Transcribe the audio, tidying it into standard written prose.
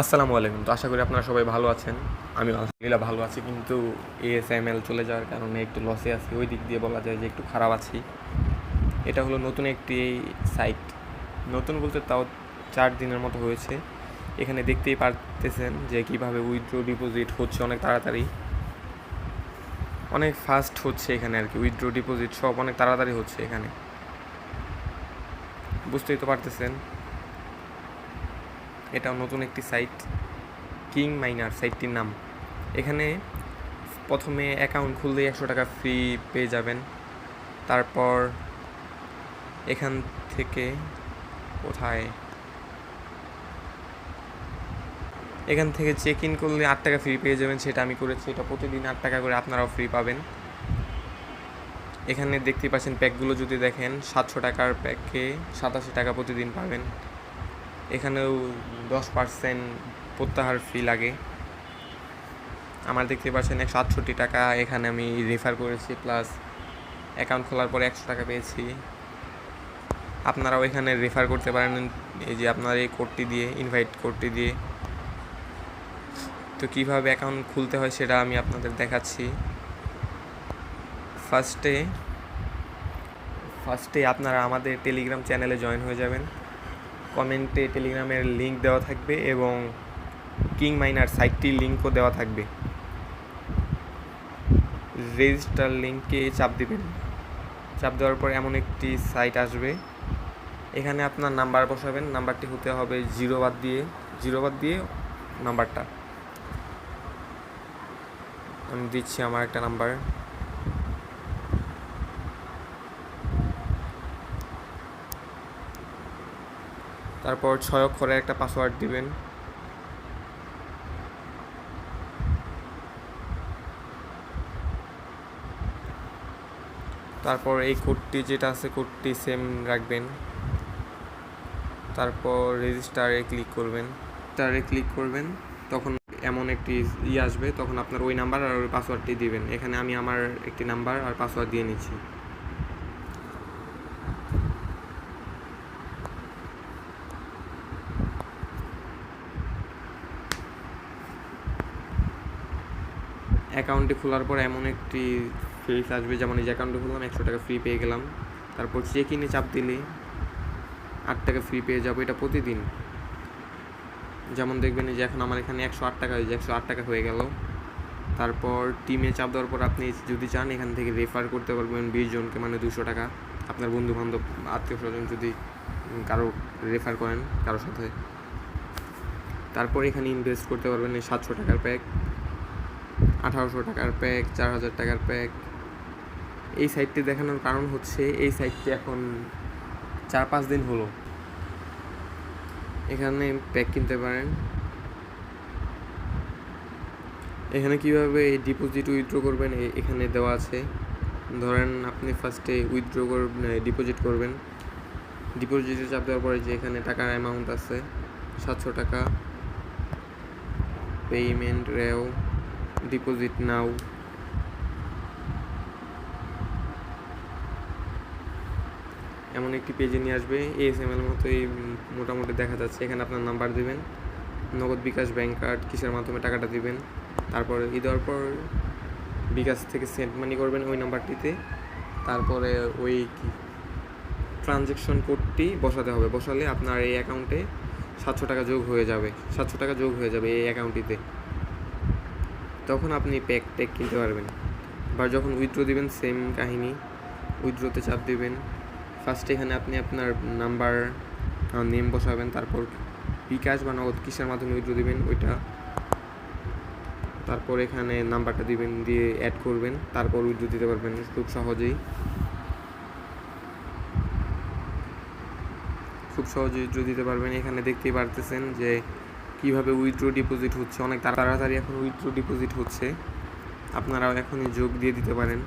আসসালামু আলাইকুম। তো আশা করি আপনারা সবাই ভালো আছেন। আমি আলহামদুলিল্লাহ ভালো আছি, কিন্তু এএসএমএল চলে যাওয়ার কারণে একটু লসে আছি। ওই দিক দিয়ে বলা যায় যে একটু খারাপ আছি। এটা হলো নতুন একটি সাইট। নতুন বলতে তাও 4 দিনের মতো হয়েছে। এখানে দেখতেই পারতেছেন যে কীভাবে উইথড্র ডিপোজিট হচ্ছে অনেক তাড়াতাড়ি, অনেক ফাস্ট হচ্ছে এখানে আর কি। উইথড্র ডিপোজিট সব অনেক তাড়াতাড়ি হচ্ছে এখানে, বুঝতেই তো পারতেছেন। এটাও নতুন একটি সাইট, কিং মাইনার সাইটটির নাম। এখানে প্রথমে অ্যাকাউন্ট খুললেই 100 টাকা ফ্রি পেয়ে যাবেন। তারপর এখান থেকে এখান থেকে চেক ইন করলে 8 টাকা ফ্রি পেয়ে যাবেন। সেটা আমি করেছি। এটা প্রতিদিন 8 টাকা করে আপনারাও ফ্রি পাবেন। এখানে দেখতে পাচ্ছেন প্যাকগুলো যদি দেখেন, 700 টাকার প্যাকে 87 টাকা প্রতিদিন পাবেন। এখানেও 10% প্রত্যাহার ফি লাগে। আমার দেখতে পাচ্ছেন 168 টাকা এখানে আমি রেফার করেছি, প্লাস অ্যাকাউন্ট খোলার পরে 100 টাকা পেয়েছি। আপনারাও এখানে রেফার করতে পারেন, এই যে আপনার এই কোডটি দিয়ে, ইনভাইট কোডটি দিয়ে। তো কীভাবে অ্যাকাউন্ট খুলতে হয় সেটা আমি আপনাদের দেখাচ্ছি। ফার্স্টে আপনারা আমাদের টেলিগ্রাম চ্যানেলে জয়েন হয়ে যাবেন। কমেন্টে টেলিগ্রামের লিঙ্ক দেওয়া থাকবে এবং কিং মাইনার সাইটটির লিঙ্কও দেওয়া থাকবে। রেজিস্টার লিঙ্কে চাপ দিবেন। চাপ দেওয়ার পর এমন একটি সাইট আসবে। এখানে আপনার নাম্বার বসাবেন। নাম্বারটি হতে হবে জিরো বাদ দিয়ে নাম্বারটা। আমি দিচ্ছি আমার একটা নাম্বার। তারপর 6 অক্ষরের একটা পাসওয়ার্ড দিবেন। তারপর এই কোডটি যেটা আছে, কোডটি সেম রাখবেন। তারপর রেজিস্টারে ক্লিক করবেন। তখন এমন একটি আসবে, তখন আপনার ওই নাম্বার আর ওই পাসওয়ার্ডটি দিবেন। এখানে আমি আমার একটি নাম্বার আর পাসওয়ার্ড দিয়ে নিচ্ছি। অ্যাকাউন্টটি খোলার পর এমন একটি ফেস আসবে, যেমন এই যে অ্যাকাউন্টে খুললাম, 100 টাকা ফ্রি পেয়ে গেলাম। তারপর চেক ইনে চাপ দিলে 8 টাকা ফ্রি পেয়ে যাবো, এটা প্রতিদিন। যেমন দেখবেন যে এখন আমার এখানে 108 টাকা হয়েছে, 108 টাকা হয়ে গেল। তারপর টিমে চাপ দেওয়ার পর আপনি যদি চান এখান থেকে রেফার করতে পারবেন 20 জনকে, মানে 200 টাকা। আপনার বন্ধু বান্ধব, আত্মীয় স্বজন যদি কারো রেফার করেন কারোর সাথে। তারপর এখানে ইনভেস্ট করতে পারবেন এই 700 টাকার প্যাক, 1800 টাকার প্যাক, 4000 টাকার প্যাক। এই সাইটটি দেখানোর কারণ হচ্ছে, এই সাইটটি এখন 4-5 দিন হলো। এখানে প্যাক কিনতে পারেন। এখানে কীভাবে ডিপোজিট উইথড্র করবেন এখানে দেওয়া আছে। ধরেন আপনি ফার্স্টে ডিপোজিট করবেন। ডিপোজিটে চাপ দেওয়ার পরে যে এখানে টাকার অ্যামাউন্ট আছে 700 টাকা, পেমেন্ট রেও, ডিপোজিট নাও। এমন একটি পেজে নিয়ে আসবে, এএসএমএল মতোই মোটামুটি দেখা যাচ্ছে। এখানে আপনার নাম্বার দিবেন, নগদ, বিকাশ, ব্যাংক কার্ড, কিসের মাধ্যমে টাকাটা দিবেন। তারপরে দেওয়ার পর বিকাশ থেকে সেন্ড মানি করবেন ওই নাম্বারটিতে। তারপরে ওই ট্রানজ্যাকশন কোডটি বসাতে হবে। বসালে আপনার এই অ্যাকাউন্টে 700 টাকা যোগ হয়ে যাবে এই অ্যাকাউন্টটিতে। তখন আপনি প্যাক কিনতে পারবেন। বা যখন উইথড্র দিবেন সেম কাহিনী, উইথড্রোতে চাপ দিবেন। ফার্স্টে এখানে আপনি আপনার নাম্বার, নেম বসাবেন। তারপর বিকাশ বা নগদ কিসের মাধ্যমে উইথড্র দিবেন ওইটা। তারপর এখানে নাম্বারটা দিবেন, দিয়ে অ্যাড করবেন। তারপর উইথড্র দিতে পারবেন খুব সহজেই উইথড্র দিতে পারবেন। এখানে দেখতেই পারতেছেন যে কীভাবে উইথড্র ডিপোজিট হচ্ছে, অনেক তাড়াতাড়ি এখন উইথড্র ডিপোজিট হচ্ছে। আপনারাও এখনই যোগ দিয়ে দিতে পারেন।